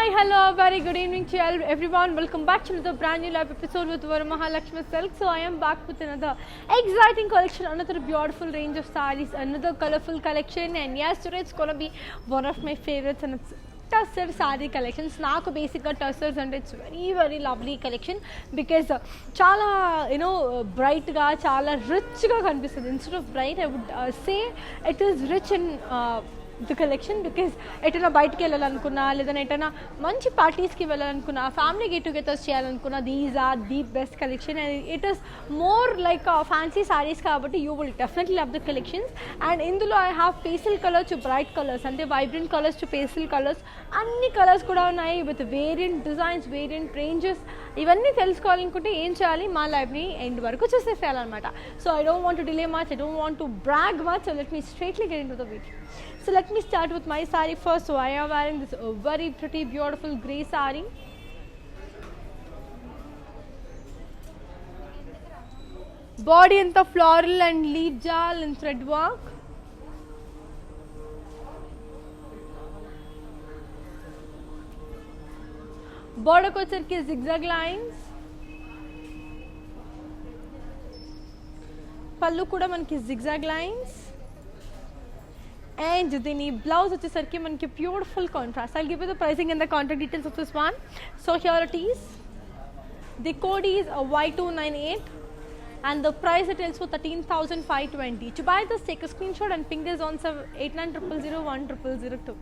Hi, hello, very good evening to everyone. Welcome back to another brand new live episode with Varamahalakshmi Silk. So I am back with another exciting collection, another beautiful range of sarees, another colorful collection, and yes, today it's gonna be one of my favorites, and it's Tussar saree collections. Naaku basically tussars, and it's very lovely collection because chala bright ga, chala rich ga kanpistadi. Instead of bright, I would say it is rich in the collection because ఎటైనా బయటికి వెళ్ళాలనుకున్నా లేదంటే ఎటైనా మంచి పార్టీస్కి వెళ్ళాలనుకున్నా family get togethers చేయాలనుకున్నా these are the best collection and it is more like fancy saris కాబట్టి you will definitely love the collections and ఇందులో I have pastel colours to bright colours అంటే vibrant colours to pastel colours అన్ని colours కూడా ఉన్నాయి with variant designs variant ranges ఇవన్నీ తెలుసుకోవాలనుకుంటే ఏం చేయాలి మా లైవ్ని ఎండ్ వరకు చూసేసేయాలన్నమాట so I don't want to delay much I don't want to brag much so let me straightly get in to the video. So let me start with my saree first. So I am wearing this very pretty beautiful grey saree. Body anta floral and leaf jal and thread work. Border ko charke zigzag lines. Pallu kuda manki zigzag lines. And then blouse వచ్చేసరికి మనకి beautiful contrast. I'll give you the pricing and the contact details of this one. So here it is. The code is Y298 and the price it tells for 13,520. To buy this, take a screenshot and ping this on 8900010002.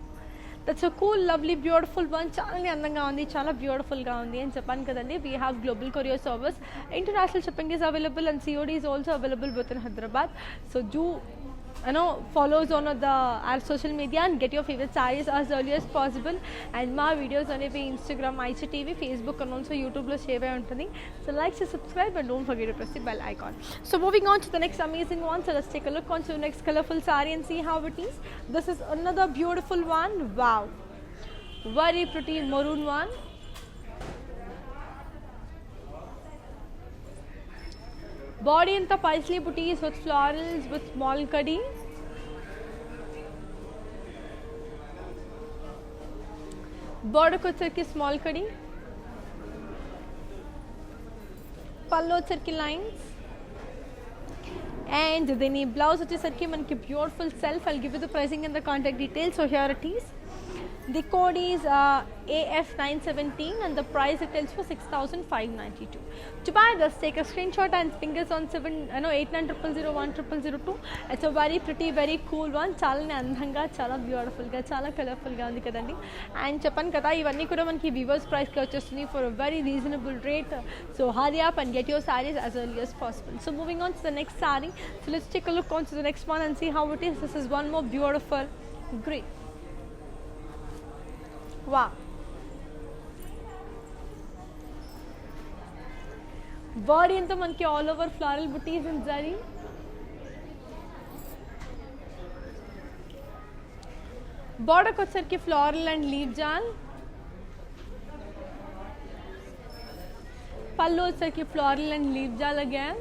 That's a cool, lovely, beautiful one. Chala andanga undi, chala beautiful ga undi అని చెప్పాను కదండి. We have global courier service. International shipping is available and COD is also available within Hyderabad. So do follow us on our social media and get your favorite sarees as early as possible. And my videos on Instagram, IGTV, Facebook and also YouTube lo share ayi untundi. So like, share, subscribe and don't forget to press the bell icon. So moving on to the next amazing one. So let's take a look on to the next colorful saree and see how it is. This is another beautiful one. Wow, very pretty maroon one. Body anta paisley booties with florals with small kadi. Border ko వచ్చరికి small kadi. Pallu వచ్చరికి lines. And then ఈ blouse వచ్చేసరికి మనకి beautiful self. I'll give you the pricing and the contact details. So here it is. The code is AF917 and the price it tells for 6,592. To buy this, take a screenshot and fingers on 8900010002. It's a very pretty, very cool one. Chala andhanga, chala beautiful ga, chala colorful ga undi kadandi. And చెప్పాను కదా ఇవన్నీ కూడా మనకి viewers price కి వచ్చేస్తుంది for a very reasonable rate. So hurry up and get your sarees as early as possible. So moving on to the next saree. So let's take a look on to the next one and see how it is. This is one more beautiful grey. Wow, body anta manki all over floral booties and zari. Border ko వచ్చరికి floral and leaf jal. Pallu వచ్చరికి floral and leaf jal again.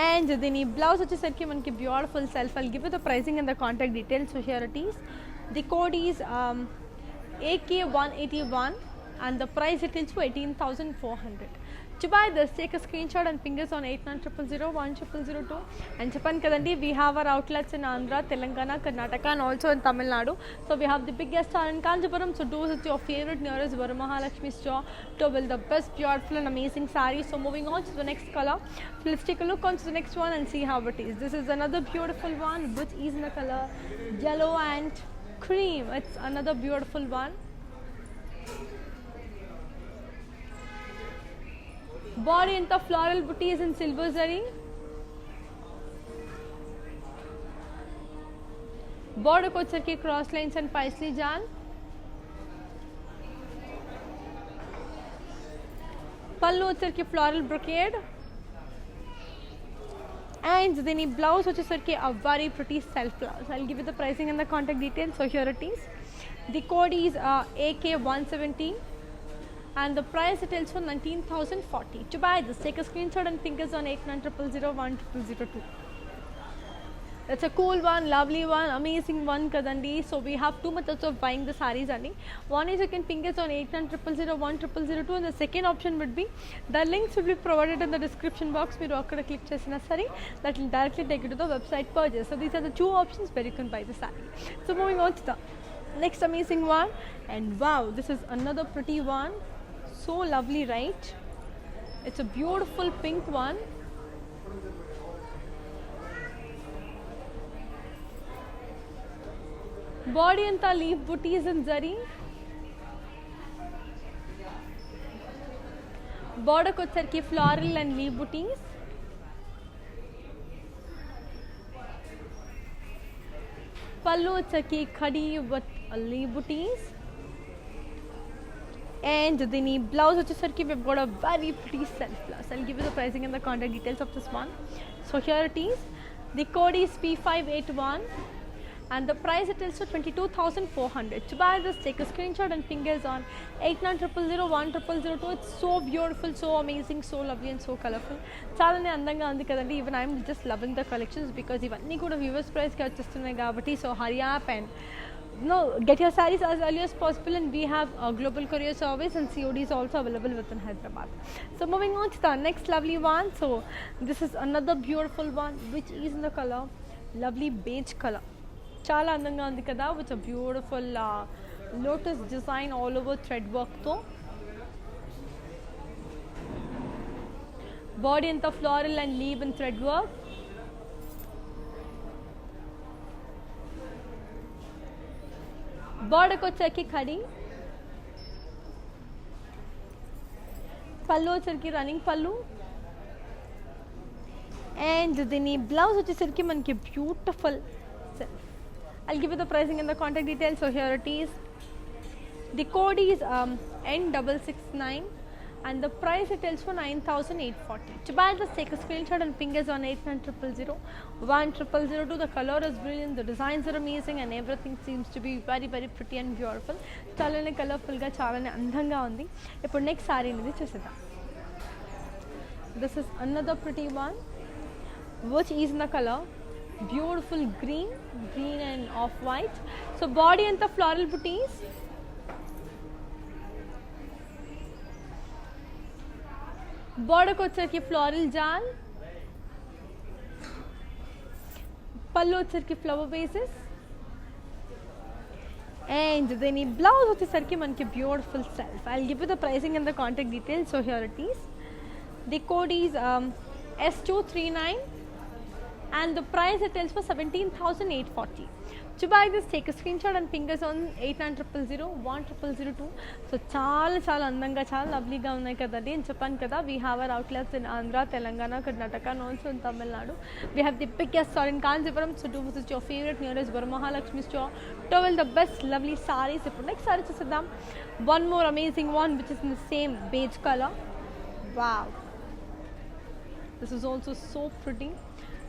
And then ఈ blouse వచ్చేసరికి మనకి beautiful self. I'll give you the pricing and the contact details. So here it is. The code is AK181 and the price it is for 18,400. To buy this, take a screenshot and ping us on 8900010002. And చెప్పాను కదండి, we have our outlets in Andhra, Telangana, Karnataka and also in Tamil Nadu. So we have the biggest store in Kanchipuram. So do visit your favorite nearest Varamahalakshmi store to build the best, beautiful and amazing sarees. So moving on to the next color. So let's take a look on to the next one and see how it is. This is another beautiful one which is in the color yellow and cream. It's another beautiful one. Body anta floral booties in silver zari. Border ko వచ్చరికి cross lines and paisley jal. Pallu వచ్చరికి floral brocade. And then ఈ blouse వచ్చేసరికి a very pretty self blouse. I'll give you the pricing and the contact details. So here it is. The code is AK117 and the price it tells for 19,040. To buy this, take a screenshot and ping us on 8900010002. That's a cool one, lovely one, amazing one kadandi. So we have two methods of buying the sarees andi. One is you can ping us on 8900010002, and the second option would be the links will be provided in the description box. మీరు అక్కడ click చేసిన సరే that will directly take you to the website purchase. So these are the two options where you can buy the saree. So moving on to the next amazing one, and wow, this is another pretty one. So lovely, right? It's a beautiful pink one. Body anta leaf booties in zari. Border kochharki floral and leaf booties. Pallu chaki khadi with leaf booties. And the blouse vachesarki we've got a very pretty self blouse. I'll give you the pricing and the contact details of this one. So here it is. The code is P581. And the price it is for 22,400. To buy this, take a screenshot and fingers on 8900010002. It's so beautiful, so amazing, so lovely and so colorful. Chalane andanga undi kadandi. Even I'm just loving the collections because ivanni kuda viewers price ki vachestunnayi kabatti. So hurry up and get your sarees as early as possible, and we have a global courier service, and COD is also available within Hyderabad. So moving on to the next lovely one. So this is another beautiful one which is in the color lovely beige color. చాలా అందంగా ఉంది కదా, with a beautiful lotus design all over thread వర్క్తో. Body అంతా floral and leaf and thread work. బార్డర్కి వచ్చేకి ఖడి, పళ్ళు వచ్చేసరికి రన్నింగ్ పళ్ళు, అండ్ దీని బ్లౌజ్ వచ్చేసరికి మనకి beautiful self. I'll give you the pricing and the contact details. So here it is. The code is N669, and the price it tells for 9,840. To buy this, take a screenshot and ping us on 8900010002. The color is brilliant, the designs are amazing, and everything seems to be very very pretty and beautiful. Chalane colorful ga, chalane andhanga undi. Ippudu next saree anedi chusedam. This is another pretty one which is in the color beautiful green and off white. So body and the floral booties, border kochharki floral jal, pallu వచ్చేసరికి flower bases, and then ఈ blouse వచ్చేసరికి మనకి beautiful self. I'll give you the pricing and the contact details. So here it is. The code is S239, and the price it tells for 17,840. To buy this, take a screenshot and ping us on 8900010002. So చాలా అందంగా, చాలా లవ్లీగా ఉన్నాయి కదండి. నేను చెప్పాను కదా, we have our outlets in Andhra, Telangana, Karnataka, and also in Tamil Nadu. We have the biggest store in Kanchipuram, so do visit your favorite nearest Varamahalakshmi store to avail the best lovely sarees. ఇప్పుడు next sorry చూసేద్దాం. One more amazing one which is in the same beige color. Wow, this is also so pretty.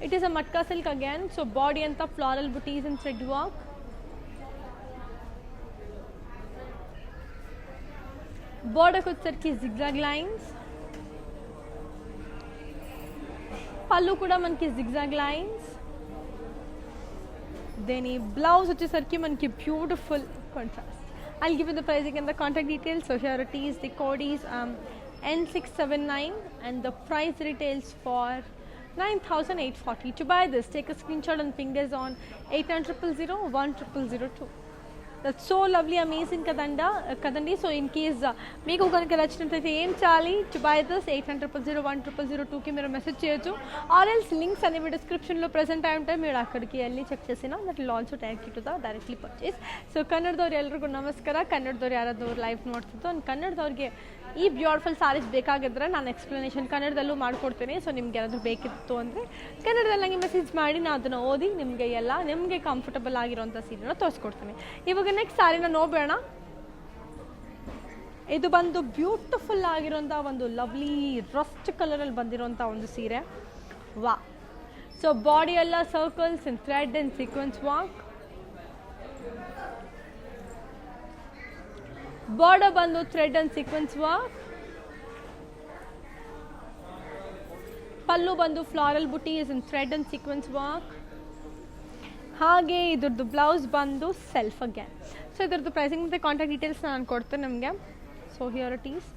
It is a matka silk again. So body and the floral booties and thread work. Border kochharki zigzag lines. Pallu kuda manki zigzag lines. Then ee blouse vachesarki manki beautiful contrast. I'll give you the pricing and the contact details. So here it is. The code is N679, and the price retails for 9,840. To buy this, take a screenshot and ping us on 8900010002. That's so lovely, amazing kadandi. So in case meeku ganaka nachinatlaithe em chali to buy this, 8900010002 ki meeru message cheyochu, or else links అనేవి description లో present అయి ఉంటాయి. మీరు అక్కడికి వెళ్ళి check చేసినా that will also take you to the directly purchase. So ಕನ್ನಡದವ್ರು ಎಲ್ಲರಿಗೂ ನಮಸ್ಕಾರ. ಕನ್ನಡದವ್ರು ಯಾರಾದವ್ರು ಲೈವ್ ನೋಡ್ತಿದ್ದು and ಕನ್ನಡದವ್ರಿಗೆ ಈ ಬ್ಯೂಟಿಫುಲ್ ಸಾರೀಸ್ ಬೇಕಾಗಿದ್ರೆ ನಾನು ಎಕ್ಸ್ಪ್ಲನೇಷನ್ ಕನ್ನಡದಲ್ಲೂ ಮಾಡಿಕೊಡ್ತೀನಿ. ಸೊ ನಿಮ್ಗೆ ಏನಾದರೂ ಬೇಕಿತ್ತು ಅಂದರೆ ಕನ್ನಡದಲ್ಲಿ ನನಗೆ ಮೆಸೇಜ್ ಮಾಡಿ ನಾನು ಅದನ್ನು ಓದಿ ನಿಮಗೆ ಕಂಫರ್ಟಬಲ್ ಆಗಿರೋಂಥ ಸೀರೆನ ತೋರಿಸ್ಕೊಡ್ತೀನಿ. ಇವಾಗ ನೆಕ್ಸ್ಟ್ ಸಾರಿನ ನೋಡೋಣ. ಇದು ಬಂದು ಬ್ಯೂಟಿಫುಲ್ ಆಗಿರೋಂಥ ಒಂದು ಲವ್ಲಿ ರಸ್ಟ್ ಕಲರಲ್ಲಿ ಬಂದಿರೋಂಥ ಒಂದು ಸೀರೆ. ವಾ, ಸೊ ಬಾಡಿ ಎಲ್ಲ circles in thread and sequence work. Border bandu thread and sequence work. Pallu bandu floral booties and thread and sequence work. ಹಾಗೆ ಇದ್ರದ್ದು ಬ್ಲೌಸ್ ಬಂದು ಸೆಲ್ಫ್ ಅಗೇನ್. ಸೊ ಇದ್ರದ್ದು ಪ್ರೈಸಿಂಗ್ ಮತ್ತು ಕಾಂಟ್ಯಾಕ್ಟ್ ಡೀಟೇಲ್ಸ್ ನಾನು ಕೊಡ್ತೇನೆ ನಿಮಗೆ. So here it is.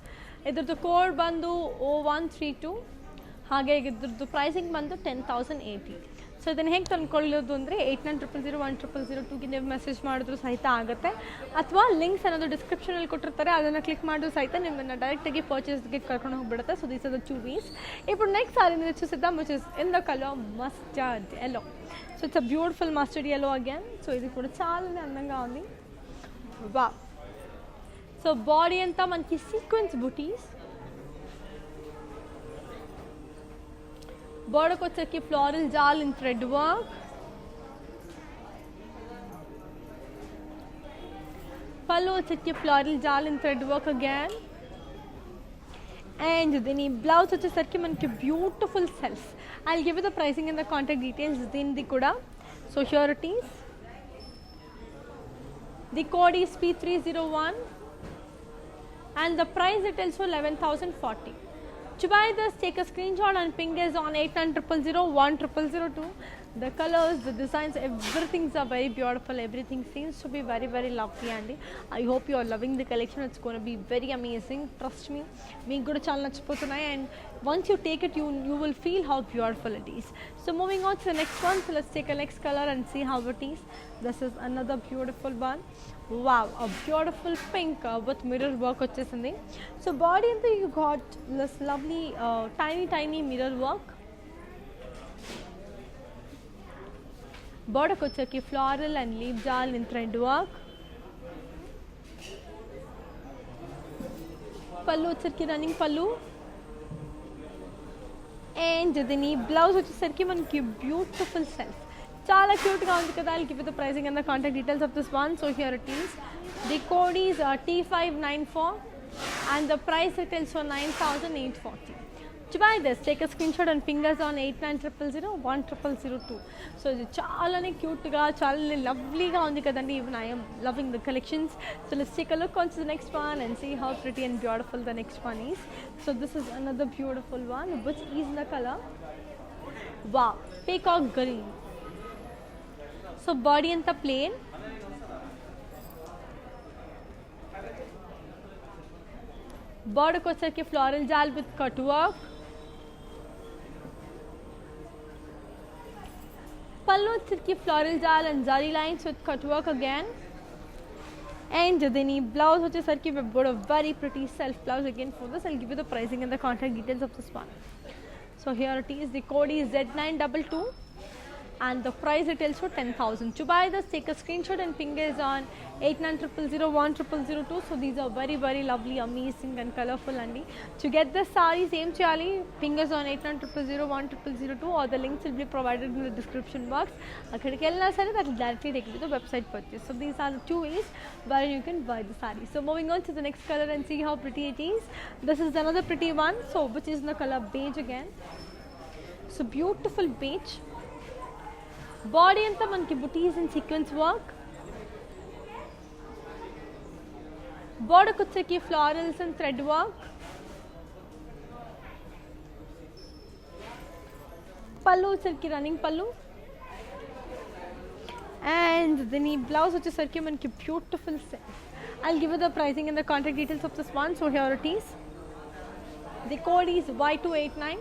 ಇದ್ರದ್ದು code ಬಂದು 0132. ಹಾಗೆ ಇದ್ರದ್ದು ಪ್ರೈಸಿಂಗ್ ಬಂದು 10,080. ಸೊ ಇದನ್ನು ಹೇಗೆ ತಂದ್ಕೊಳ್ಳೋದು ಅಂದರೆ 8900010002ಗೆ ನೀವು ಮೆಸೇಜ್ ಮಾಡಿದ್ರು ಸಹಿತ ಆಗುತ್ತೆ, ಅಥವಾ ಲಿಂಕ್ಸ್ ಅನ್ನೋದು ಡಿಸ್ಕ್ರಿಪ್ಷನಲ್ಲಿ ಕೊಟ್ಟಿರ್ತಾರೆ, ಅದನ್ನು ಕ್ಲಿಕ್ ಮಾಡಿದ್ರು ಸಹಿತ ನಿಮ್ಮನ್ನು ಡೈರೆಕ್ಟಾಗಿ ಪರ್ಚೇಸ್ಗೆ ಕರ್ಕೊಂಡು ಹೋಗ್ಬಿಡುತ್ತೆ. So these are the 2 ways. ఇప్పుడు నెక్స్ట్ సారీ నేను చూసిద్దాం, which is in the colour mustard yellow. So it's a beautiful mustard yellow again. So ఇది కూడా చాలానే అందంగా ఉంది. వా. సో బాడీ అంతా మనకి సీక్వెన్స్ బుటీస్, బోర్డర్కి వచ్చేకి ఫ్లోరల్ జాల్ ఇన్ థ్రెడ్ వర్క్, పళ్ళు వచ్చేకి ఫ్లోరల్ జాల్ in thread work again, and దీని బ్లౌజ్ వచ్చేసరికి మనకి beautiful self. I will give you the pricing and the contact details దీనిది కూడా. So here it is. The code is P301 and the price it is for 11,040. To buy this, take a screenshot and ping us on 8900010002. The colors, the designs, everything are very beautiful. Everything seems to be very, very lovely, and I hope you are loving the collection. It's going to be very amazing. Trust me, meeku kuda chaala nachipotunnayi, and once you take it, you will feel how beautiful it is. So moving on to the next one. So let's take a next color and see how it is. This is another beautiful one. Wow, a beautiful pink with mirror work వచ్చేసింది. So body anta you got this lovely tiny mirror work. Border వచ్చేకి floral and leaf jal in thread work. పళ్ళు వచ్చేకి running పళ్ళు, and దీని blouse వచ్చేసరికి మనకి beautiful self, చాలా క్యూట్గా ఉంది కదా. I'll give you the pricing and the contact details of this one. So here it is. The code is T594 and the price retails for 9,840. To buy this, take a screenshot and ping us on 8900010002. So ఇది చాలానే క్యూట్గా, చాలానే లవ్లీగా ఉంది కదండి. Even I am loving the collections. So let's take a look on to the next one and see how pretty and beautiful the next one is. So this is another beautiful one, which is in the color, wow, peacock green. So body anta plain, border వచ్చేకి floral jal with cut work, pallu వచ్చేకి floral jal and zari lines with cut work again, and దీని blouse వచ్చేసరికి we've got a very pretty self blouse again for this. I'll give you the pricing and the contact details of this one. So here it is. The code is Z922 and the price retails for 10,000. To buy this, take a screenshot and ping us on 8900010002. So these are very, very lovely, amazing and colorful, and to get the saree, same chali, ping us on 8900010002, or the links will be provided in the description box. Akkadiki ellina sare that will directly take you to the website purchase. So these are the 2 ways where you can buy the saree. So moving on to the next color and see how pretty it is. This is another pretty one, so which is in the color beige again. So beautiful beige. Body anta manki booties and sequence work, border kucheki florals and thread work, pallu వచ్చేసరికి running pallu, and then blouse వచ్చేసరికి మనకి beautiful set. I'll give you the pricing and the contact details of this one. So here it is. The code is Y289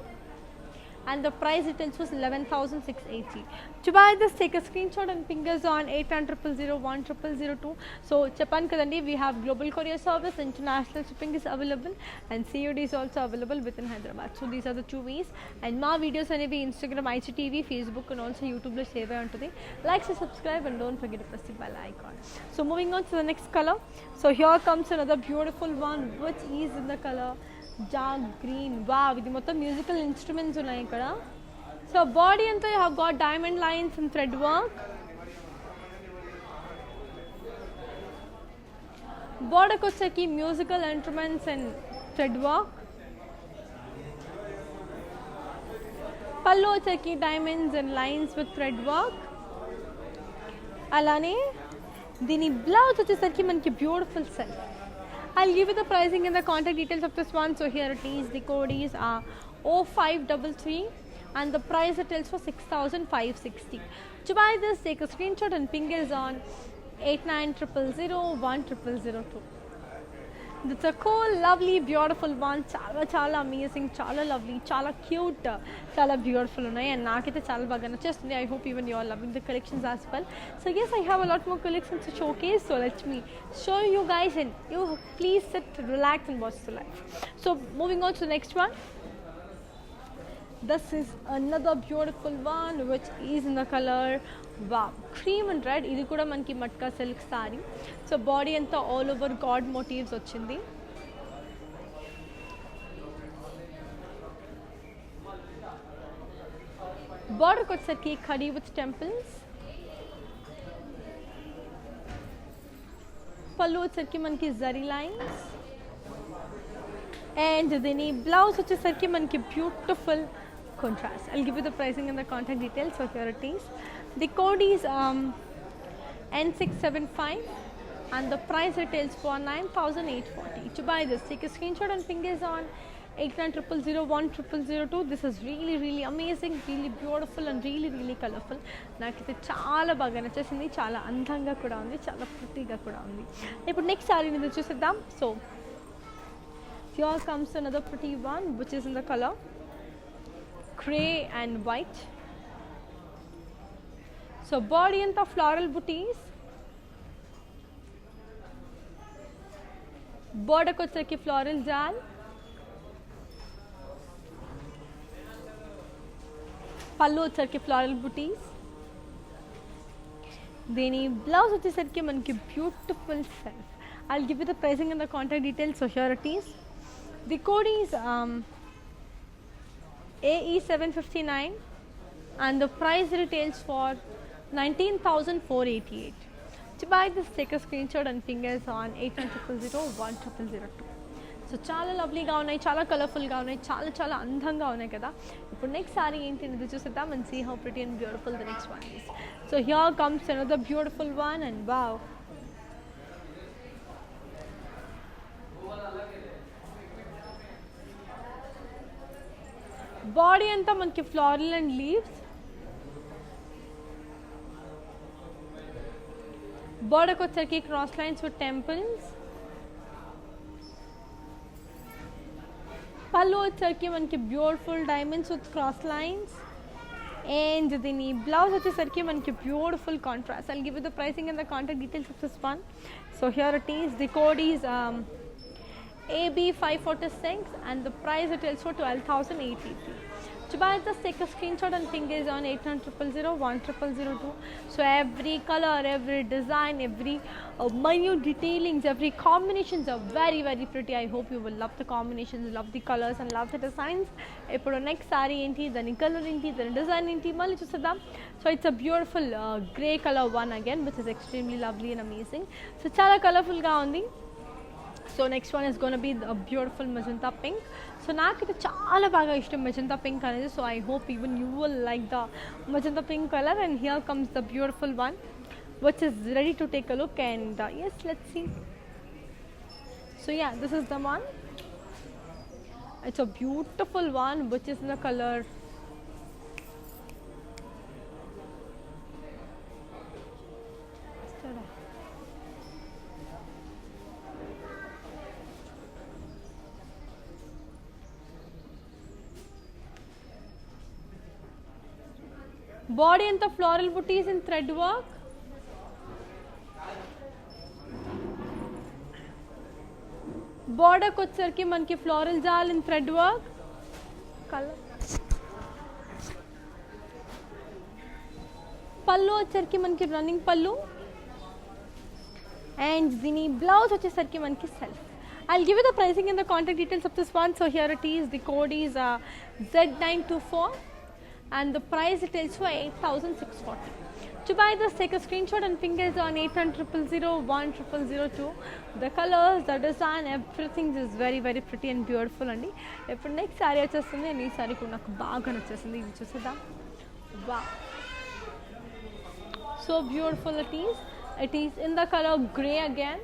and the price details was 11,680. To buy this, take a screenshot and ping us on 8900010002. So చెప్పాను కదండి, we have global courier service, international shipping is available, and COD is also available within Hyderabad. So these are the 2 ways. And మా videos అనేవి Instagram, IGTV, Facebook and also YouTube లో save అయి ఉంటుంది. Like and subscribe and don't forget to press the bell icon. So moving on to the next color. So here comes another beautiful one, which is in the color dark green. Wow, ఇది మొత్తం musical instruments ఉన్నాయి ఇక్కడ. So body అంతా you have got diamond lines and thread work, బోర్డర్కి వచ్చేకి musical instruments and thread work, పళ్ళు వచ్చేకి diamonds and lines with thread work. అలానే దీని బ్లౌజ్ వచ్చేసరికి మనకి beautiful self. I'll give you the pricing and the contact details of this one. So here it is. The code is 0533 and the price it tells for 6,560. To buy this, take a screenshot and ping us on 8900010002. It's a cool, lovely, beautiful one. Chala amazing, chala lovely, chala cute, chala beautiful unnai, and naakite chala baga nachestundi. I hope even you are loving the collections as well. So yes, I have a lot more collections to showcase, so let me show you guys, and you please sit, relax and watch the live. So moving on to the next one. This is another beautiful one which is in the color wow, cream and red. Idi kuda manki matka silk saree. So body anta all over god motifs vachindi. Border kochesariki khadi with temples. Pallu vachesariki manki zari lines. And dini blouse vachesariki manki beautiful contrast. I'll give you the pricing and the contact details, so here it is. The code is N675 and the price retails for 9,840. To buy this, take a screenshot and ping us on 8900010002. This is really amazing, really beautiful and really colorful. Naakite chaala baga nachesindi, chaala andhanga kuda undi, chaala prettyga kuda undi. Ippudu next saree ni chuseddam. So here comes another pretty one which is in the color grey and white. So body anta floral booties, border kochesariki floral jal, pallu vachesariki floral booties, deni blouse vachesariki manki beautiful self. I'll give you the pricing and the contact details, so here it is. The code is AE759 and the price retails for 19,488. To buy this, take a screenshot and ping us on 8900010002. So చాలా లవ్లీగా ఉన్నాయి, చాలా కలర్ఫుల్గా ఉన్నాయి, చాలా అందంగా ఉన్నాయి కదా. ఇప్పుడు నెక్స్ట్ సారీ ఏంటి అనేది చూసేద్దాం and see how pretty and beautiful the next one is. So here comes another beautiful one, and wow, body అంతా మనకి ఫ్లోరల్ అండ్ లీవ్స్, బోర్డర్కి వచ్చరికి క్రాస్ లైన్స్ విత్ టెంపుల్స్, పళ్ళు వచ్చరికి మనకి beautiful diamonds with cross lines, and దీని blouse వచ్చేసరికి మనకి beautiful contrast. I'll give you the pricing and the contact details of this one. So here it is. The code is AB546 and the price it is for 12,880. To buy this, take a screenshot and ping us on 8900010002. So every color, every design, every minute detailings, every combinations are very pretty. I hope you will love the combinations, love the colors and love the designs. Ippudu next saree enti, dani color enti, dani design enti malli chusedam. So it's a beautiful grey color one again, which is extremely lovely and amazing. So chala colorful ga undi. So next one is going to be a beautiful magenta pink. So naakite chaala baga ishtam magenta pink anedi, so I hope even you will like the magenta pink color. And here comes the beautiful one which is ready to take a look, and yes, let's see. So yeah, this is the one. It's a beautiful one which is in the color body and the floral booties in thread work, border kochesariki manki floral jal in thread work, color pallu vachesariki manki running pallu, and dini blouse vachesariki manki self. I'll give you the pricing and the contact details of this one. So here it is. The code is Z924 and the price it is for 8,640. To buy this, take a screenshot and ping us on 8900010002. The colors, the design, everything is very pretty and beautiful andi. Ippudu next saree vachestundi, and ee saree kuda naaku baaga nachesindi. Idi chusedam. Wow, so beautiful it is. It is in the color grey again.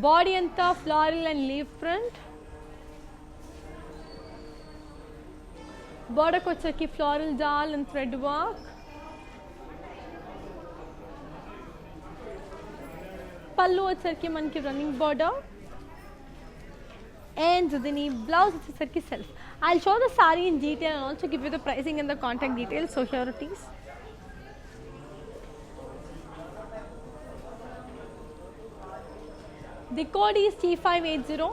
Body anta floral and leaf print. బార్డర్కి వచ్చరికి floral జాల్ and thread work. పళ్ళు వచ్చరికి మనకి running border and the blouse వచ్చేసరికి self. I'll show the saree in detail and also give you the pricing and the contact details. So here it is. The code is T580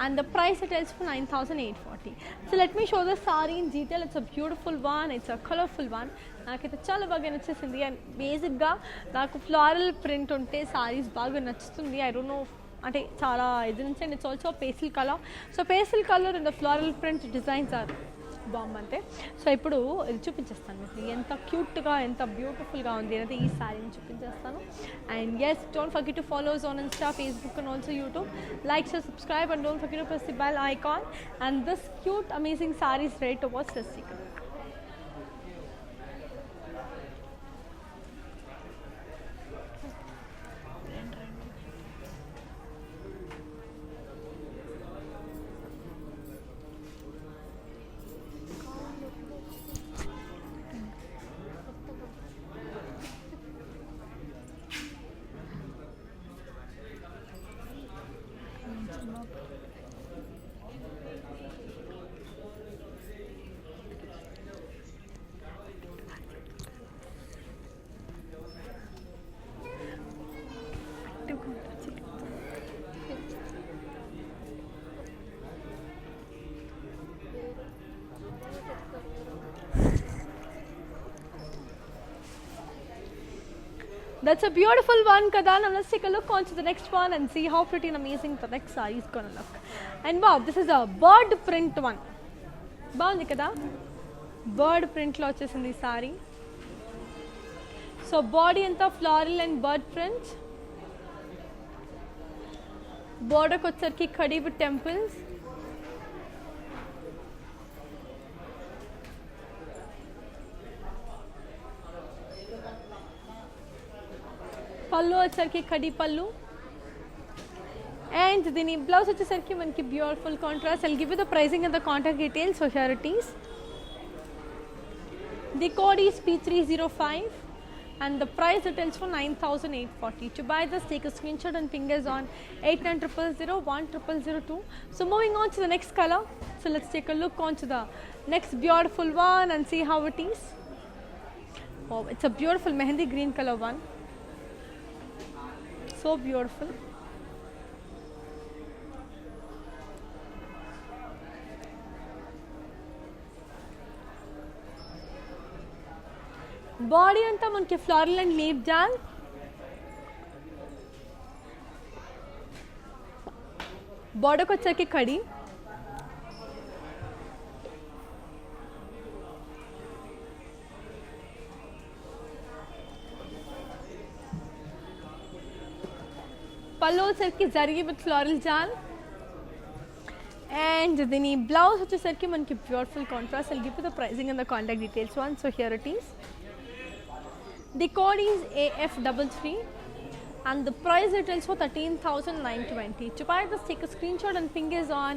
and the price it is for 9,840. So let me show the saree in detail. It's a beautiful one, it's a colorful one. నాకైతే చాలా బాగా నచ్చేసింది. And బేసిక్గా నాకు floral print ఉంటే సారీస్ బాగా నచ్చుతుంది. I don't know అంటే చాలా ఇది నుంచి and it's also pastel colour. So pastel colour and the floral print designs are బాగుంటే. సో ఇప్పుడు ఇది చూపించేస్తాను మీకు ఎంత క్యూట్గా ఎంత బ్యూటిఫుల్గా ఉంది అనేది ఈ శారీని చూపించేస్తాను. And yes, don't forget to follow us on insta, Facebook and also YouTube. Like, share, subscribe and don't forget to press the bell icon. And this cute amazing sari is ready to watch. Let's see. That's a beautiful one, Kada. Now let's take a look on to the next one and see how pretty and amazing the next saree is gonna look. And wow, this is a bird print one. Baagundi kada? Bird print lo vachesindi saree. So body anta floral and bird print. Border kochesariki khadi with temples. పళ్ళు వచ్చరికి కడి పళ్ళు and దీని blouse వచ్చేసరికి మనకి beautiful contrast. I'll give you the pricing and the contact details. So here it is. The code is P305 and the price retails for 9,840. To buy this, take a screenshot and fingers on 8900010002. So moving on to the next color. So let's take a look on to the next beautiful one and see how it is. Oh, it's a beautiful mehendi green color one. So beautiful. Body anta manki floral and leaf jal. Border ko vacheki khadi. పళ్ళు వచ్చేసరికి జరిగి with floral జాల్ and దీని blouse వచ్చేసరికి మనకి beautiful contrast. I'll give you the pricing and the contact details one. So here it is. The code is AF33 and the price retails for 13,920. To buy this, take a screenshot and fingers on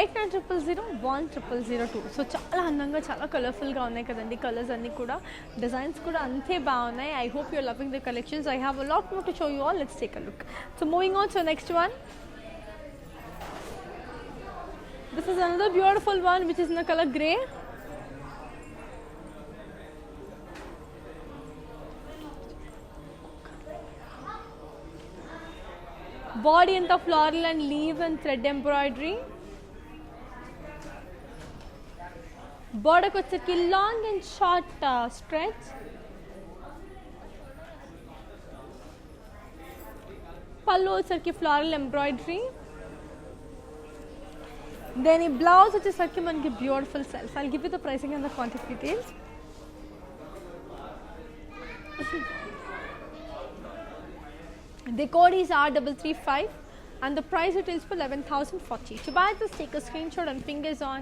8900010002. So చాలా అందంగా చాలా కలర్ఫుల్గా ఉన్నాయి కదండి. Colours అన్నీ కూడా designs కూడా అంతే బాగున్నాయి. I hope you're loving the collections. I have a lot more to show you all. Let's take a look. So moving on to next one. This is another beautiful one which is in the colour grey. Body అంతా floral and leaf and thread embroidery. Border వచ్చేసరికి long and short stretch. పళ్ళు వచ్చేసరికి floral embroidery. దాని blouse వచ్చేసరికి మనకి beautiful self. I'll give you the pricing and the contact details. The code is R335 and the price retails for 11,040. To buy this, take a screenshot and fingers on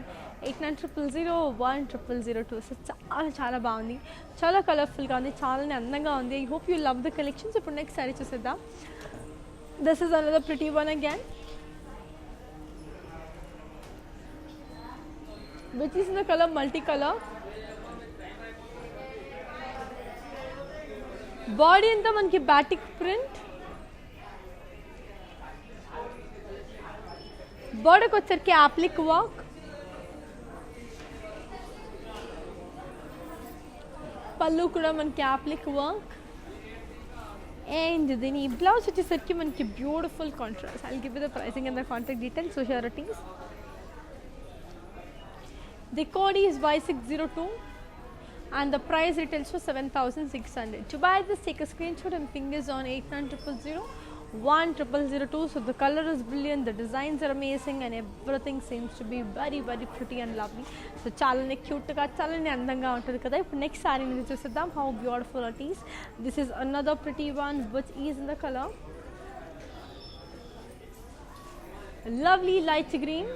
8900010002. So చాలా చాలా బాగుంది, చాలా కలర్ఫుల్గా ఉంది, చాలానే అందంగా ఉంది. I hope you love the collections. ఇప్పుడు నెక్స్ట్ సారీ చూసేద్దాం. This is another pretty one again. which is in the color multicolor. Body anta manki batik print. Border ko వచ్చరికి applique work. పల్లు కూడా మనకి applique work. And then ఈ blouse వచ్చేసరికి మనకి beautiful contrast. I'll give you the pricing and the contact details. So here it is. The code is Y602 and the price retails for 7,600. To buy this, take a screenshot and ping us on 8900010002. So the color is brilliant, the designs are amazing, and everything seems to be very very pretty and lovely. So chalane cute ga chalane andanga untadi kada. Ipudu next saree ni chusedam how beautiful it is. This is another pretty one which is in the color lovely light green.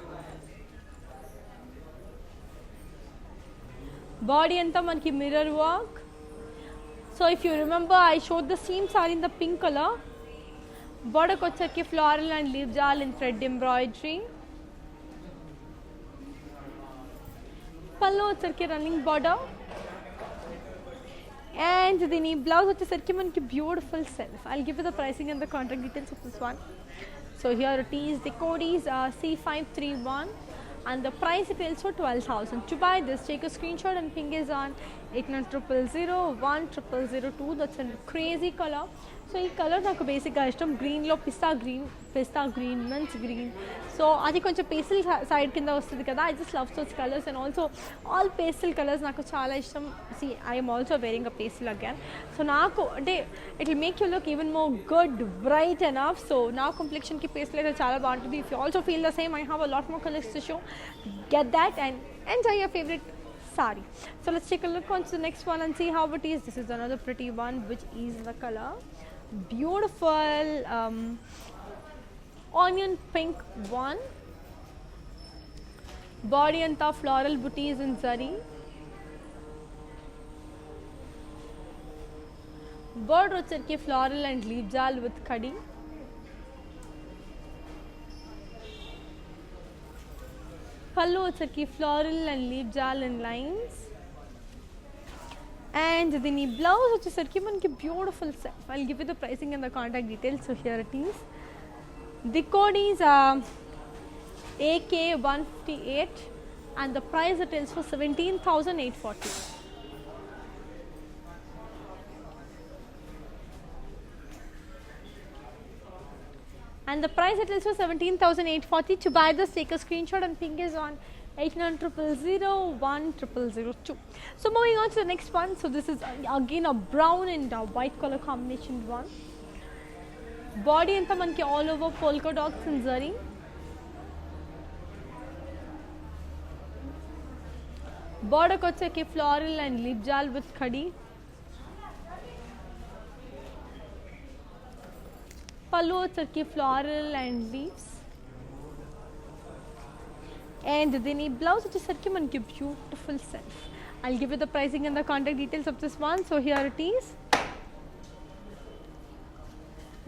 Body anta manki mirror work. So if you remember, I showed the same saree in the pink color. Border ko వచ్చరికి floral and leaf jal in thread embroidery. Pallu వచ్చరికి running border. And the blouse వచ్చరికి మనకి beautiful self. I'll give you the pricing and the contact details of this one. So here it is. The code is C531 and the price retails for 12,000. To buy this, take a screenshot and ping us on 8900010002. That's a crazy color. So ఈ colour నాకు బేసిక్గా ఇష్టం. గ్రీన్లో పిస్తా green మంచ్ green. So అది కొంచెం pastel side కింద వస్తుంది కదా. I just love సోచ్ colours and also all pastel colours నాకు చాలా ఇష్టం. See I'm also wearing a pastel again. So నాకు అంటే it will make you look even more good bright enough. So నా కాంప్లెక్షన్కి పేస్టల్ అయితే చాలా బాగుంటుంది. If you also feel the same, I have a lot more colours to show. Get that and enjoy your favourite saree. So let's take a look on to the next one and see how it is. This is another pretty one which is the color beautiful onion pink one. Body anta floral booties in zari. Border వచ్చరికి floral and leaf jal with khadi. Pallu వచ్చరికి floral and leaf jal in lines. And the blouse వచ్చేసరికి మనకి beautiful set. I'll give you the pricing and the contact details. So here it is. The code is AK158 and the price retails for 17,840. And the price retails for 17,840. To buy this, take a screenshot and ping us on 8900010002. So moving on to the next one. So this is again a brown and a white color combination one. Body anta manki all over polka dots and zari. Border ko వచ్చేకి floral and leaf jal with khadi. Pallu వచ్చేకి floral and leaves. And then ఈ blouse వచ్చేసరికి మనకి beautiful self. I'll give you the pricing and the contact details of this one. So here it is.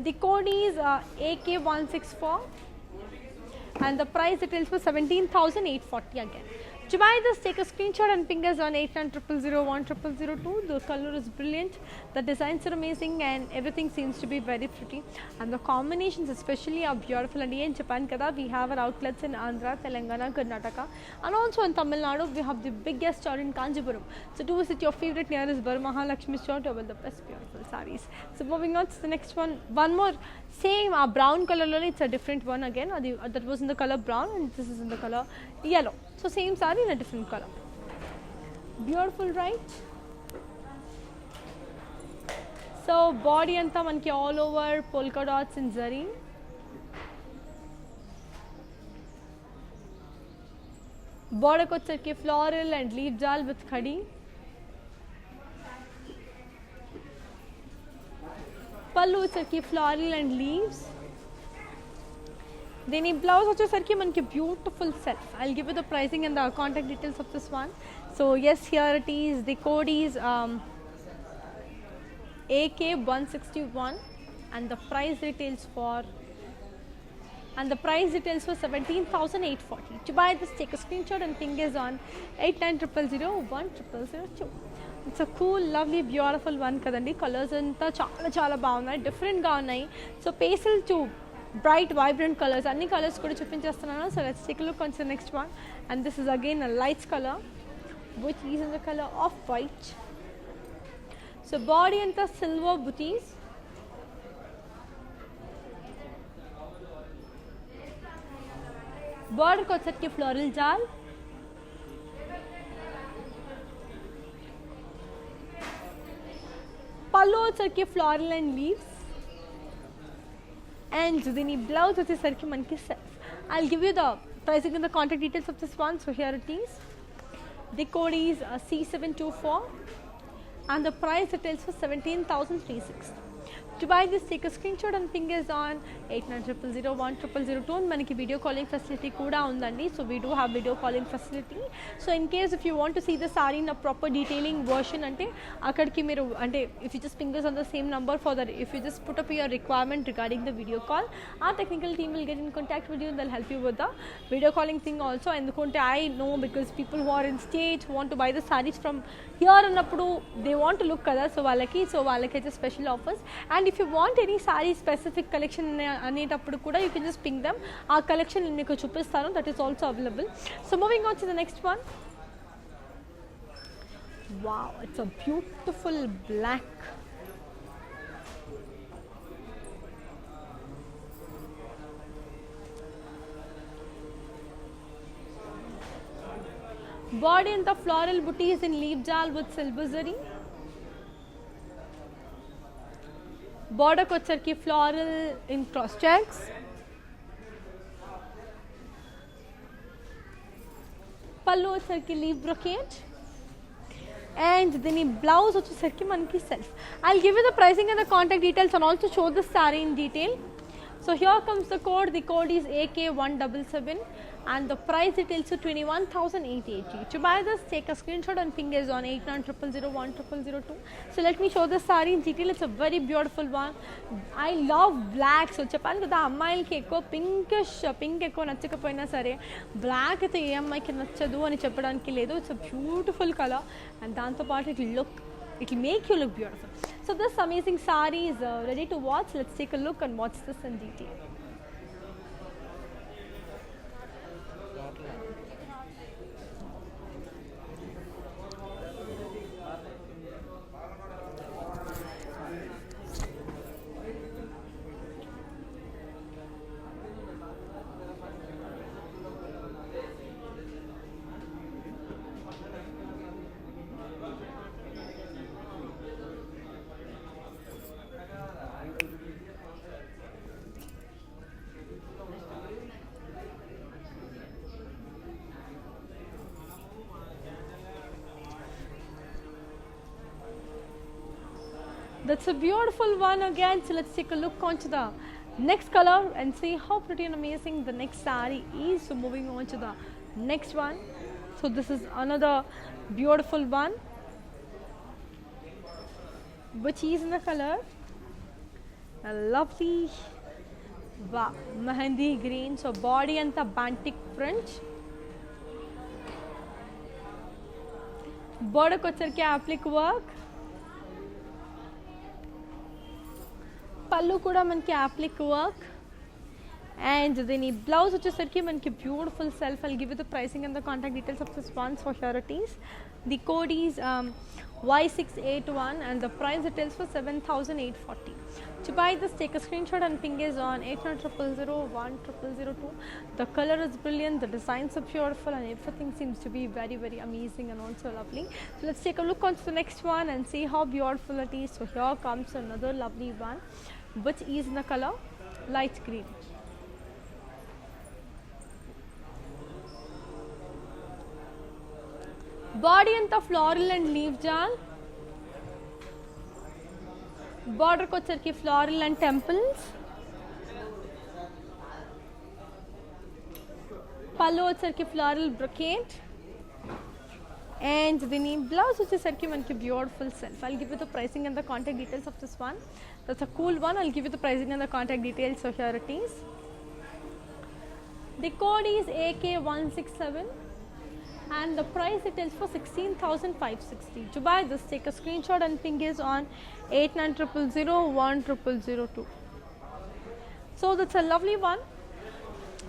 The code is AK164 and the price retails for 17,840 again. To buy this, take a screenshot and ping us on 8900010002. The color is brilliant, the designs are amazing, and everything seems to be very pretty. And the combinations especially are beautiful. And in Japan, kada, we have our outlets in Andhra, Telangana, Karnataka, and also in Tamil Nadu. We have the biggest store in Kanjipuram. So do visit your favorite nearest Varamahalakshmi store to avail the best beautiful sarees. So moving on to the next one. One more same brown color. It's a different one again. That was in the color brown, and this is in the color yellow. So same saree in a different color. Beautiful, right? So body anta manki all over polka dots in zari. Border ko వచ్చరికి floral and leaf jal with khadi. Pallu వచ్చరికి floral and leaves. Then ఈ blouse వచ్చేసరికి మనకి beautiful self. I'll give you the pricing and the contact details of this one. So yes, here it is. The code is AK161 and the price retails for and the price details for 17,840. To buy this, take a screenshot and ping us on 8900010002. It's a cool, lovely, beautiful one kadandi. Colors anta chala baagunayi, different ga unnayi. So pastel to bright, vibrant colors, anni colors kuda chupinchestunanu. So let's take a look on the next one, and this is again a light color, which is in the color of white. So body anta silver booties, border ko వచ్చేసరికి floral jal, pallu వచ్చేసరికి floral and leaves, and దీని blouse వచ్చేసరికి మనకి self. I'll give you the pricing and the contact details of this one. So here it is. The code is C724 and the price details for 17,360. To buy this, take a screenshot and ping us on 8900010002. And manaki video calling facility kuda undandi. So we do have video calling facility. So in case if you want to see the saree in a proper detailing version, ante akkadiki meeru ante if you just ping us on the same number for that, if you just put up your requirement regarding the video call, our technical team will get in contact with you and they'll help you with the video calling thing also. And I know because people who are in state who want to buy the sarees from here annappudu they want to look kada, so వాళ్ళకి just special offers. And if you want any saree specific collection అనేటప్పుడు కూడా you can just ping them, ఆ collection నేను మీకు చూపిస్తాను, that is also available. So moving on to the next one. Wow, it's a beautiful black. Body and the floral booties in leaf jal with silver zari. Border ko వచ్చేసరికి floral in cross checks. Pallu వచ్చేసరికి leaf brocade. And దీని blouse వచ్చేసరికి మనకి self. I'll give you the pricing and the contact details and also show the saree in detail. So here comes the code. The code is AK177 and the price details are 21,880. To buy this, take a screenshot and ping us on 8900010002. So let me show the saree in detail. It's a very beautiful one. I love black. So చెప్పాను కదా అమ్మాయిలకి ఎక్కువ pink ఎక్కువ నచ్చకపోయినా సరే black అయితే ఏ అమ్మాయికి నచ్చదు అని చెప్పడానికి లేదు. It's a beautiful colour and దాంతోపాటు it will make you look beautiful. So this amazing saree is ready to watch. Let's take a look and watch this in detail. That's a beautiful one again. So let's take a look onto the next color and see how pretty and amazing the next saree is. So moving on to the next one. So this is another beautiful one, which is in the color a lovely mehendi green. So body and the batik print. Border ko వచ్చేసరికి applique work. పల్లు కూడా మనకి applique work. And then blouse వచ్చేసరికి మనకి beautiful self. I'll give you the pricing and the contact details of this one for sureties. The code is Y681 and the price details for 7,840. To buy this, take a screenshot and ping us on 8900010002. The color is brilliant, the designs are beautiful, and everything seems to be very, very amazing and also lovely. So let's take a look onto the next one and see how beautiful it is. So here comes another lovely one, which is in the color light green. Body and the floral and leaf jal. Border ko వచ్చేసరికి floral and temples. పల్లు వచ్చేసరికి floral brocade. And the blouse వచ్చేసరికి మనకి beautiful self. I'll give you the pricing and the contact details of this one. That's a cool one. I'll give you the pricing and the contact details. So here it is. The code is AK167 and the price it is for 16,560. To buy this, take a screenshot and ping is on 8900010002. So that's a lovely one,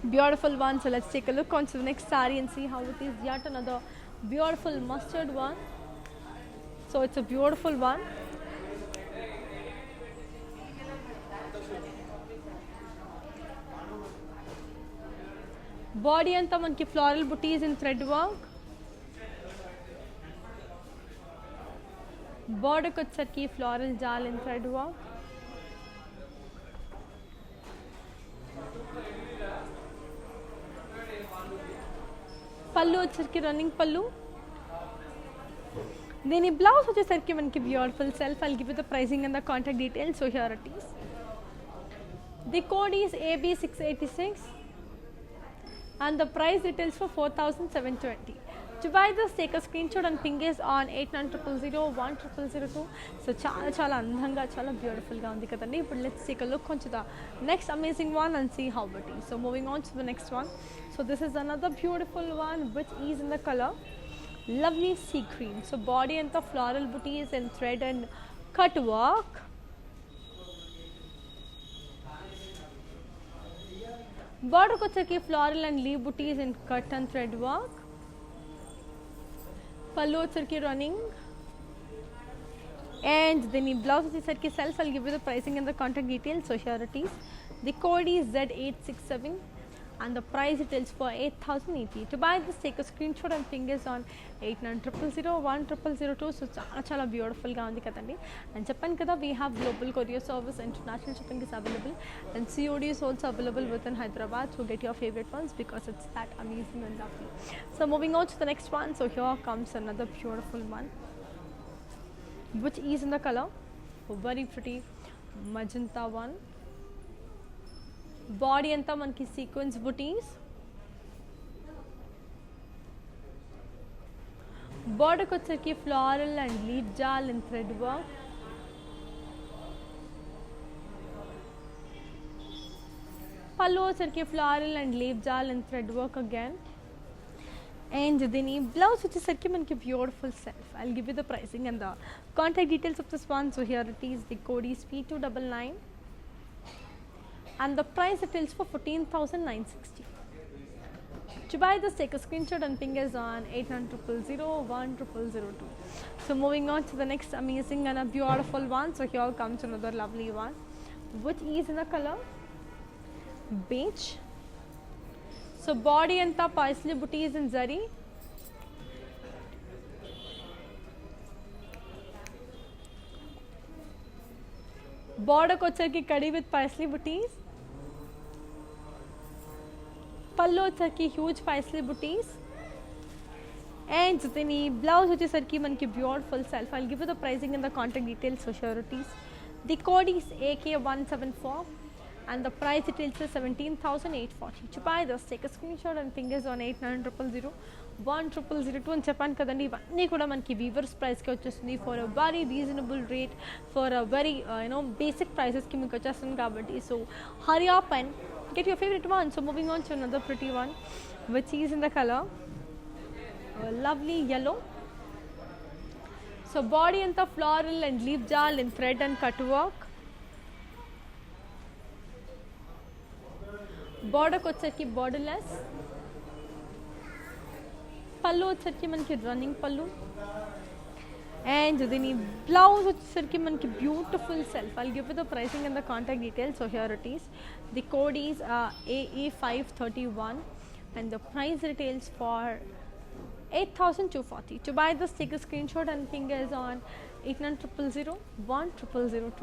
beautiful one. So let's take a look onto the next saree and see how it is. Yet another beautiful mustard one. So it's a beautiful one. Body anta manki floral booties in thread work. Border kochesariki floral jal in thread work. Pallu వచ్చేసరికి running పల్లు. దీని blouse వచ్చేసరికి మనకి beautiful self. I'll give you the pricing and the contact details. So here it is. The code is AB686 and the price details for 4,720. To buy this, take a screenshot and ping is on 8900010002. So chala andhanga, chala beautiful ga undi kadandi. But let's take a look onto the next amazing one and see how it is. So moving on to the next one. So this is another beautiful one which is in the color lovely sea green. So body and the floral booties and thread and cut work. Border kochesariki floral and leaf booties and cut and thread work. Pallu వచ్చేసరికి running and then the blouse వచ్చేసరికి self. I'll give you the pricing and the contact details. So here it is. The code is Z867 and the price details for 8,080. To buy this, take a screenshot and ping is on 8900010002. So chala beautiful ga undi kadandi. And చెప్పాను కదా, we have global courier service, international shipping is available and COD is also available within Hyderabad. So get your favorite ones because it's that amazing and lovely. So moving on to the next one. So here comes another beautiful one which is in the color very pretty magenta one. Body anta manki sequence booties. Border kochesariki floral and leaf jal in thread work. Pallu వచ్చేసరికి floral and leaf jal in thread work again. And దీని blouse వచ్చేసరికి మనకి beautiful self. I'll give you the pricing and the contact details of this one. So here it is. The code is P299 and the price it is for 14,960. To buy this, take a screenshot and ping us on 8900010002. So moving on to the next amazing and a beautiful one. So here comes another lovely one which is in the color beige. So body anta paisley booties in zari. Border kochesariki kadi with paisley booties. Pallu వచ్చేసరికి huge Paisley buttis and దీని blouse వచ్చేసరికి మనకి beautiful self. I'll give you the pricing and the contact details. So here it is. The code is AK174 and the price it is 17,840. To buy this, take a screenshot and ping us on 8900010002 అని చెప్పాను కదండి. ఇవన్నీ కూడా మనకి weavers ప్రైస్కి వచ్చేస్తుంది for a very reasonable rate, for a very basic ప్రైసెస్కి మీకు వచ్చేస్తుంది కాబట్టి. So hurry up and get your favorite one. So moving on to another pretty one which is in the color lovely yellow. So body anta floral and leaf jal in thread and cut work. Border kochesariki borderless. Pallu వచ్చేసరికి మనకి running పల్లు and దీని blouse వచ్చేసరికి మనకి beautiful self. I'll give you the pricing and the contact details. So here it is. The code is AE531 and the price retails for 8,240. To buy this, take a screenshot and ping us on 8900010002.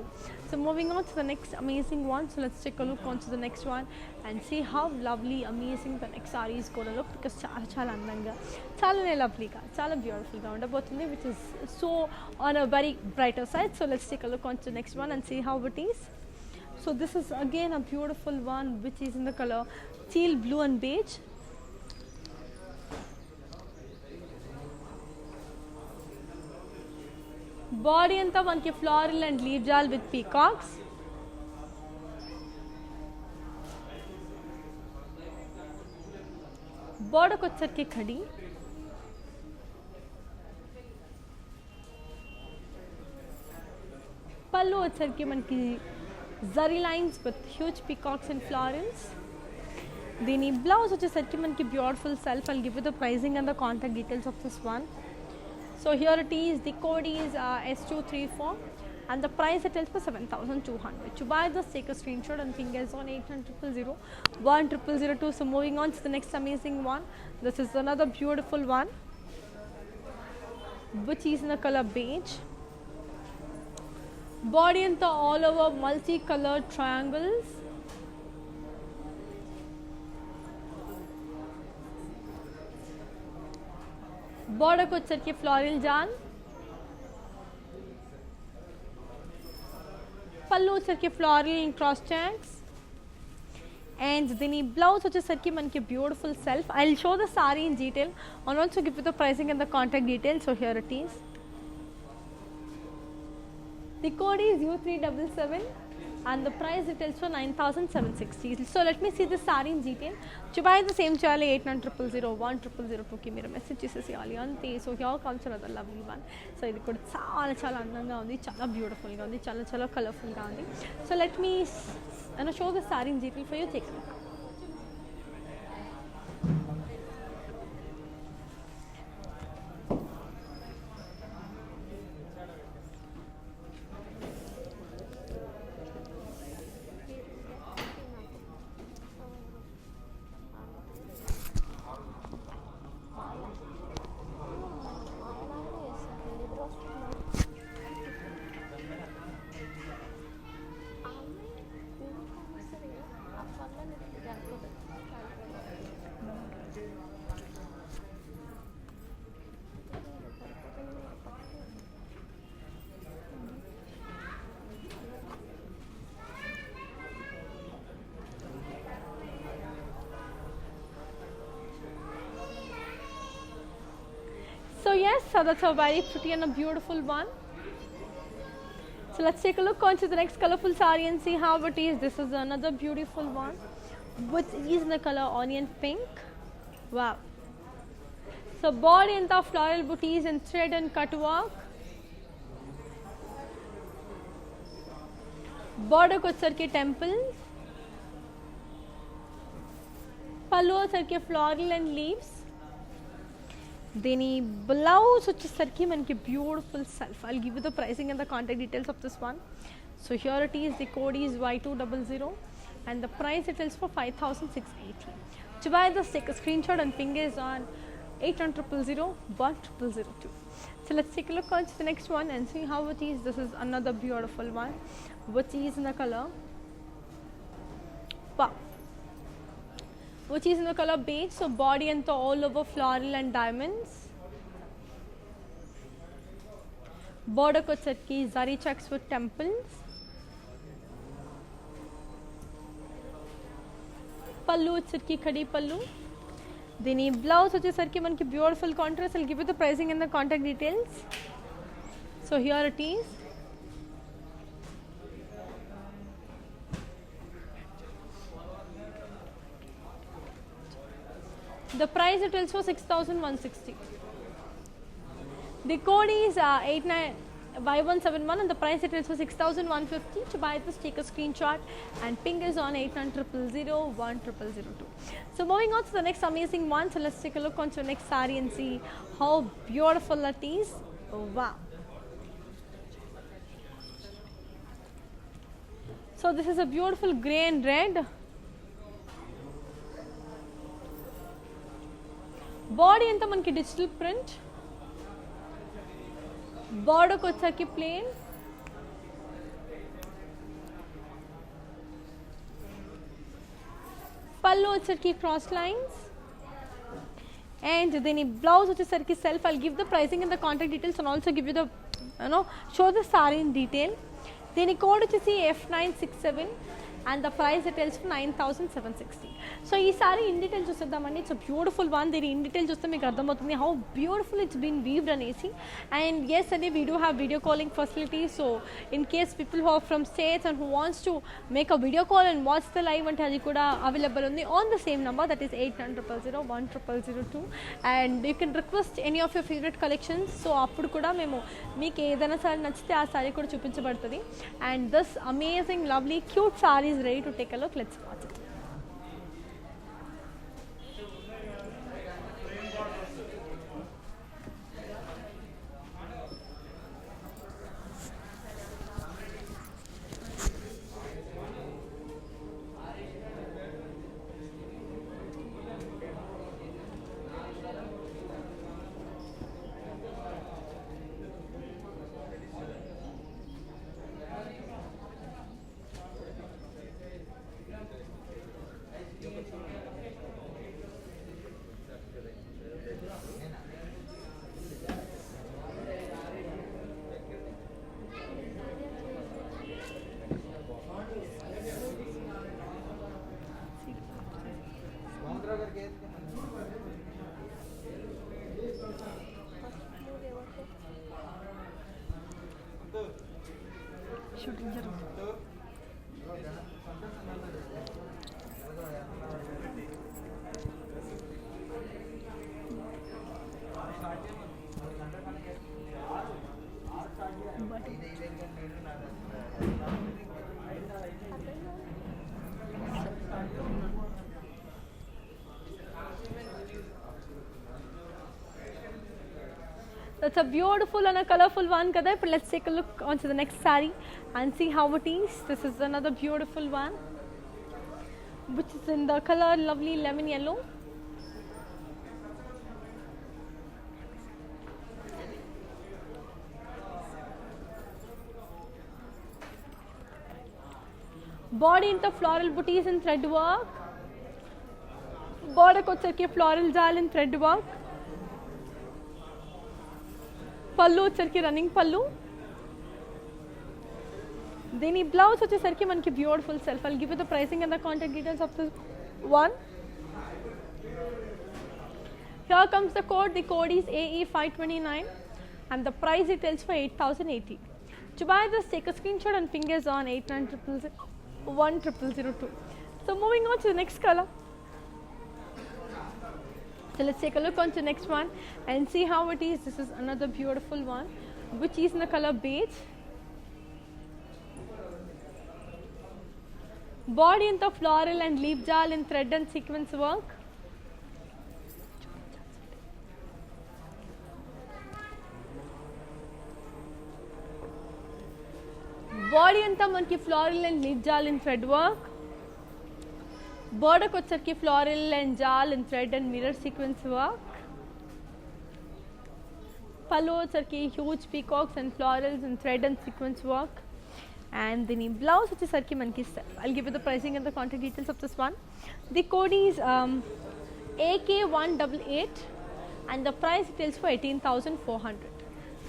So moving on to the next amazing one. So let's take a look onto the next one and see how lovely, amazing the next saree is going to look because chala andanga, chala lovely ga, chala beautiful ga undabotundi which is so on a very brighter side. So let's take a look onto the next one and see how it is. So this is again a beautiful one which is in the color teal blue and beige. Body anta manki floral and leaf jal with peacocks. బార్డర్కి వచ్చరికి ఖడి, పళ్ళు వచ్చరికి మనకి zari lines with huge peacocks and Florence. దీని blouse వచ్చేసరికి మనకి beautiful self. I'll give you the pricing and the contact details of this one. So here it is, the code is S234 and the price it is for 7,200. To buy this, take a screenshot and ping us on 800 001 So moving on to the next amazing one. This is another beautiful one which is in the color beige. Body and the all over multi-colored triangles. Border को चरके floral जान, पल्लू चरके floral in cross checks, and the blouse వచ్చేసరికి మనకి beautiful self. I'll show the saree in detail and also give you the pricing and the contact details. So here it is. The code is U377 and the price it is for 9,760. So let me see the saree in detail. To buy the same chale 800 ki mere message cheseyali ante. So here comes another lovely one. So ఇది కూడా చాలా అందంగా ఉంది, చాలా beautiful గా ఉంది, చాలా colourful గా ఉంది. So let me show the saree in detail for you. Take a look. So yes, so that's a very pretty and a beautiful one. So let's take a look onto the next colorful saree and see how it is. This is another beautiful one which is in the color onion pink. Wow. So body and the floral booties in thread and cut work. Border ko sarke temples. Pallu sarke floral and leaves. Then blouse వచ్చేసరికి మనకి beautiful self. I'll give you the pricing and the contact details of this one. So here it is, the code is Y200 and the price it is for 5,680. To buy this, take a screenshot and ping is on 800 So let's take a look on to the next one and see how it is. This is another beautiful one which is in the color, wow, which is in the color beige. So body and the all over floral and diamonds. Border ko chutki zari checks with temples. Pallu chutki khadi pallu. Then blouse వచ్చేసరికి మనకి beautiful contrast. I'll give you the pricing and the contact details. So here it is. The price it is for 6,160. The code is 89Y171 and the price it is for 6,150. To buy this, take a screenshot and ping us on 800 So moving on to the next amazing one. So let's take a look onto the next saree and see how beautiful that is. Oh, wow. So this is a beautiful grey and red. Body anta manki digital print. Border ko వచ్చరికి plain. Pallu వచ్చరికి cross lines. And then blouse వచ్చరికి self. I'll give the pricing and the contact details and also give you the show the saree in detail. Then code వచ్చేసి F967 and the price details for 9,760. So ee saree in detail chusedamandi. It's a beautiful one. Deni in detail chuste meeku ardhamavutundi how beautiful it's been weaved anesi. And yes, and we do have video calling facilities, so in case people who are from states and who wants to make a video call and watch the live ante adi kuda available undi on the same number, that is 8900010002, and you can request any of your favorite collections. So appudu kuda memo meeku edaina saree nachithe aa saree kuda chupinchabadutundi. And this amazing lovely cute saree is ready to take a look. Let's watch it. Shooting That's a beautiful and a colorful one kada. But let's take a look onto the next saree and see how it is. This is another beautiful one, which is in the color lovely lemon yellow. Body into floral booties and thread work. Border kochar ke floral jal in thread work. పళ్ళు వచ్చరికి running పళ్ళు. దీని blouse వచ్చేసరికి మనకి beautiful self. I'll give you the pricing and the contact details of this one. Here comes the code. The code is AE529 and the price details for 8,080. To buy this, take a screenshot and ping us on 8900010002. So moving on to the next color. So let's take a look on to the next one and see how it is. This is another beautiful one, which is in the color beige. Body in the floral and leaf jal in thread and sequence work. Body in the monkey floral and leaf jal in thread work. Border kochar floral and jal in thread and mirror sequence work. Pallu వచ్చరికి huge peacocks and florals in thread and sequence work. And the blouse వచ్చేసరికి మనకి I'll give you the pricing and the contact details of this one. The code is AK188 and the price details for 18,400.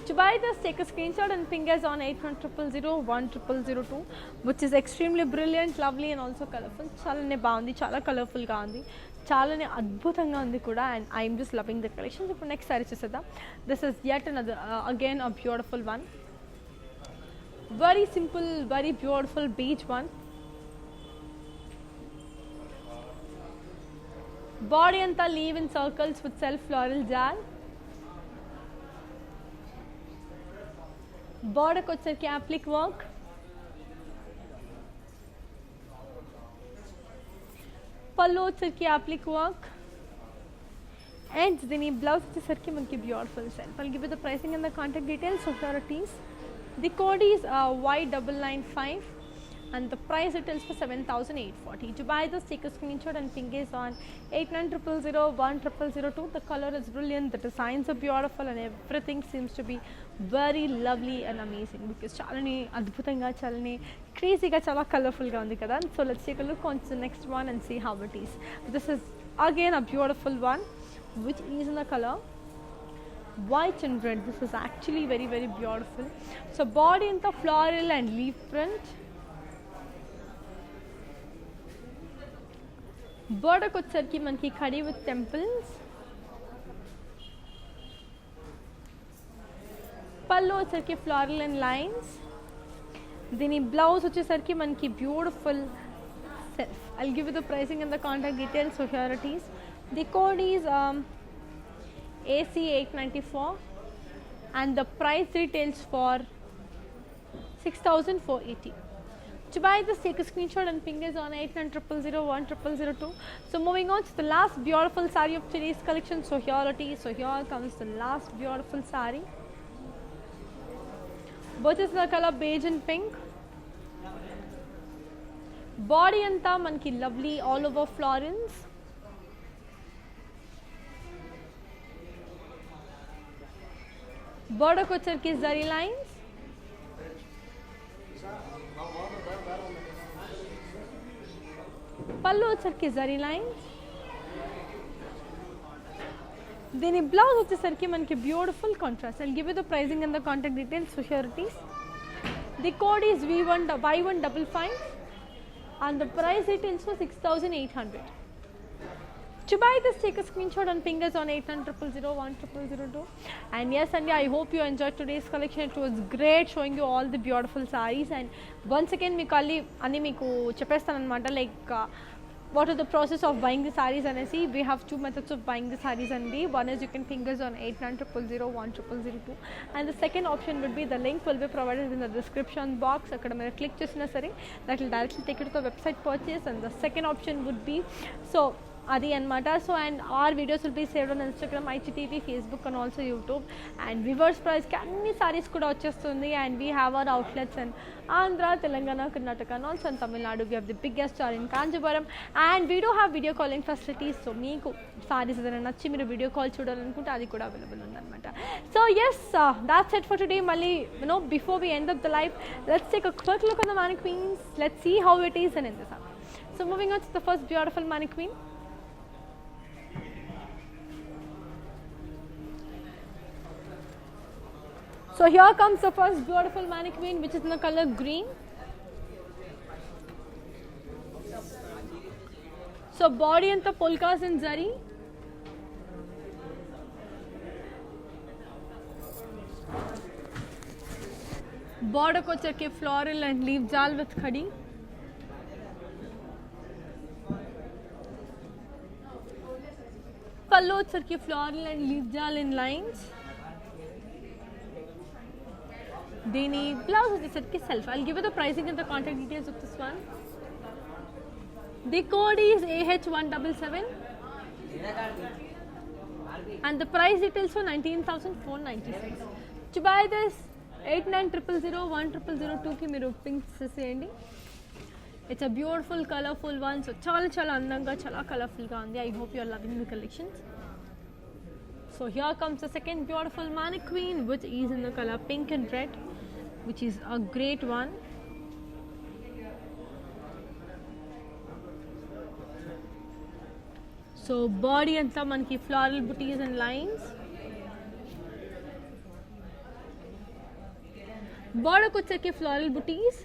To buy this, take a screenshot and ping us on 8100010002, which is extremely brilliant, lovely and also colorful. Chalane baagundi, chala colorful ga undi, chalane adbhutanga undi kuda, and I am just loving the collection. So next saree chuseda. This is yet another again a beautiful one. Very simple, very beautiful beige one. Body anta leave in circles with self floral jal. Border kochar ke applique work. Pallu వచ్చరికి applique work. And then blouse వచ్చేసరికి మనకి beautiful self. I'll give you the pricing and the contact details of your tees. The code is Y995 and the price details for 7,840. To buy this, take a screenshot and ping us on 8900010002. The color is brilliant, the designs are beautiful, and everything seems to be very lovely and amazing because chalani adbhutanga, chalani crazy ga, chala colorful ga undi kada. So let's take a look on to the next one and see how it is. This is again a beautiful one, which is in the color white and red. This is actually very, very beautiful. So body in the floral and leaf print. బోర్డర్కి వచ్చేసరికి మనకి khadi with temples, పళ్ళు వచ్చేసరికి floral and lines, దీని blouse వచ్చేసరికి మనకి beautiful self. I'll give you the pricing and the contact details, so here it is. The code is AC894 and the price retails for 6,480. To buy this, take a screenshot and ping us on 8900010002. So moving on to the last beautiful saree of today's collection. So here it is. So here comes the last beautiful saree. Both is the color beige and pink. Body anta manki lovely all over florins. Border ko వచ్చరికి zari lines. పళ్ళు వచ్చరికి zari lines, దీని blouse వచ్చేసరికి మనకి beautiful contrast. I'll give you the pricing and the contact details, so here it is. The code is Y155 and the price retails for 6,800. To buy this, take a screenshot and ping us on 8900010002. And yes, Sandy, I hope you enjoyed today's collection. It was great showing you all the beautiful sarees. And once again, meeku alli meeku cheppestanu anamata, like what is the process of buying the sarees and see we have two methods of buying the sarees, and one is you can ping us on 8900010002, and the second option would be the link will be provided in the description box. Akkada meer click chesina sare that will directly take you to the website purchase, and the second option would be so adi anamata. So and our videos will be saved on Instagram, IGTV, Facebook and also YouTube, and reverse price ki anni sarees kuda vachestundi. And we have our outlets in Andhra, Telangana, Karnataka and also in Tamil Nadu. We have the biggest store in Kanjipuram, and we do have video calling facilities. So meeku sarees edaina nachi meer video call chudalanunte adi kuda available undi anamata. So yes, that's it for today. Malli before we end up the live, let's take a quick look at the mannequins. Let's see how it is in this. So moving on to the first beautiful mannequin. So here comes the first beautiful mannequin, which is in the color green. So body and the polkas in zari. Border ko chake floral and leaf jal with khadi. Pallu chake floral and leaf jal in lines. Dini blouse వచ్చేసరికి self. I'll give you the pricing and the contact details of this one. The code is AH177 and the price details for 19,496. To buy this 8900010002 ki meeru ping cheseyandi. It's a beautiful colorful one, so చాలా అందంగా చాలా colorful గా ఉంది. I hope you are loving the collections. So here comes the second beautiful mannequin, which is in the color pink and red, which is a great one. So body anta manki floral booties and lines. Border ko chake floral booties.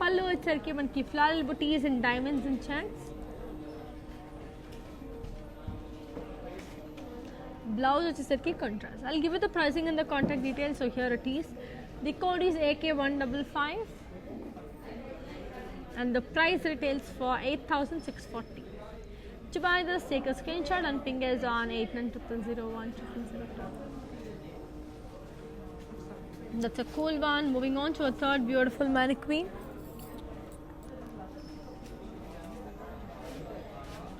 Pallu వచ్చరికి మనకి floral booties and diamonds and checks. Blouse వచ్చేసరికి contrast. I'll give you the pricing and the contact details, so here it is. The code is AK155 and the price retails for 8,640. To buy this, take a screenshot and ping us on 8900010002. That's a cool one. Moving on to a third beautiful mannequin.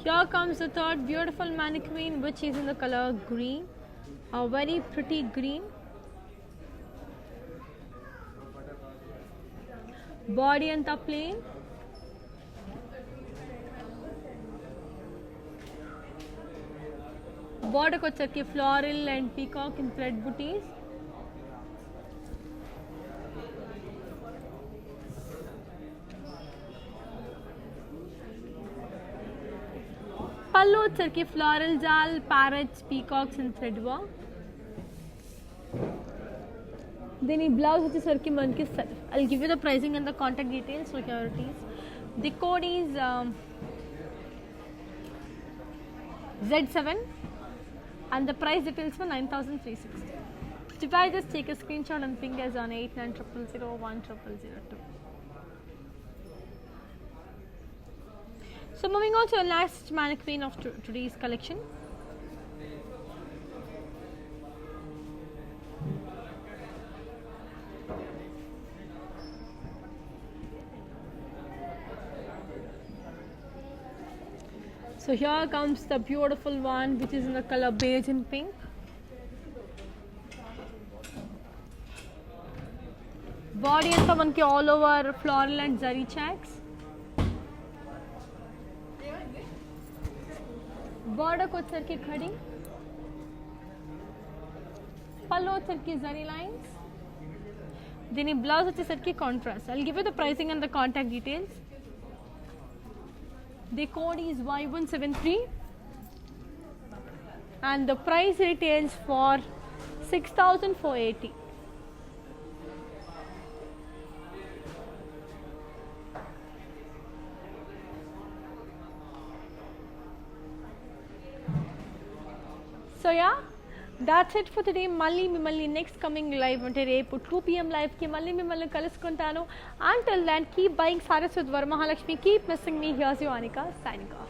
Here comes the third beautiful mannequin, which is in the color green, a very pretty green. Body anta plain. Border kochaki floral and peacock in thread booties. Pallu వచ్చరికి floral jal, parrots, peacocks and thread work. దీని blouse వచ్చేసరికి మనకి I give you the pricing and the contact details. So here it is. The code is Z7 and the price details for 9,360. To buy this, take a screenshot and ping us on 8900010002. So moving on to the last mannequin of today's collection. So here comes the beautiful one, which is in the color beige and pink. Body anta manki all over floral and zari checks. Border వచ్చేసరికి khadi. Pallu వచ్చేసరికి zari lines. దీని blouse వచ్చేసరికి contrast. I'll give you the pricing and the contact details. The code is Y173 and the price retails for 6,480. So yeah, that's it for today. Malli mimmalni next coming live ante repu 2 PM live ki malli mimmalni kalusukuntanu. Until then, keep buying sarees with Varamahalakshmi. Keep missing me. Here's your Anika signing off.